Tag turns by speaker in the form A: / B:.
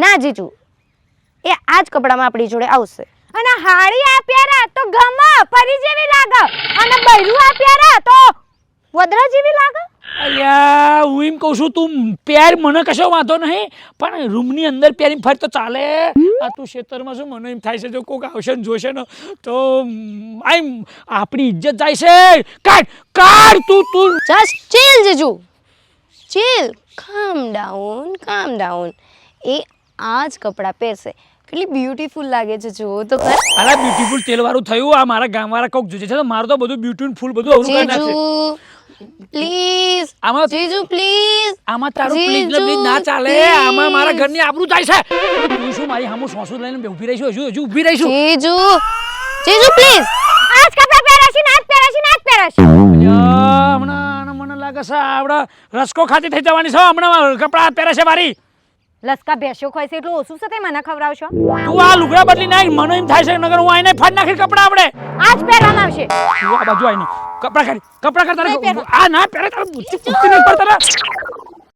A: ના જીજુ, એ આજ કપડામાં આપણી જોડે આવશે.
B: અને હાડી આપ્યારા તો ગમ પરી જેવી લાગે, અને બૈરું આપ્યારા તો વદરા જેવી લાગે.
C: અલ્યા હું એમ કહું છું તું પહેર, મને કશો વાંધો નહીં, પણ રૂમની અંદર પહેરીને ફર તો ચાલે. આ તું ખેતરમાં શું મને એમ થાય છે જો કોઈક આવશે ને જોશે ને તો આમ આપણી ઇજ્જત જાય છે. કાઢ તું
A: જસ્ટ ચીલ જીજુ, ચીલ, કામ ડાઉન. એ આજ કપડાં પહેરશે, કેટલી બ્યુટીફુલ લાગે છે, જો તો ખરા.
C: અરે બ્યુટીફુલ તેલવાળું થયું. આ મારા ગામવાળા કોક જોજે છે તો મારું તો બધું બ્યુટીફુલ બધું અવરું કરી નાખશે.
A: જીજુ પ્લીઝ,
C: આમાં
A: જીજુ પ્લીઝ.
C: આમાં તારું પ્લીઝ ને પ્લીઝ ના ચાલે. આમાં મારા ઘરની આબરૂ જાય છે. તું શું મારી સામું સોસું લઈને ઊભી રહીશું? હજુ ઊભી રહીશું?
A: જીજુ પ્લીઝ.
B: આજ કપડા પહેરાશી ને આજ પહેરાશી.
C: હમણાં મને લાગે છે આવડા રસકો ખાતી થઈ જવાની છે. હમણાં કપડાં પહેરે છે મારી.
B: લસકા ભેંસો ખોય છે એટલું ઓછું છે તે મને ખવડાવશો?
C: તું આ લુગડા બદલી નાખ. મને એમ થાય છે નગર હું આઈને ફાડ નાખી કપડા આપણે.
B: આજ પહેરવામાં આવશે.
C: તું આ બાજુ આઈને કપડા કાઢ તારે. આ ના પહેરે તારે બુદ્ધિ નહીં પડતા.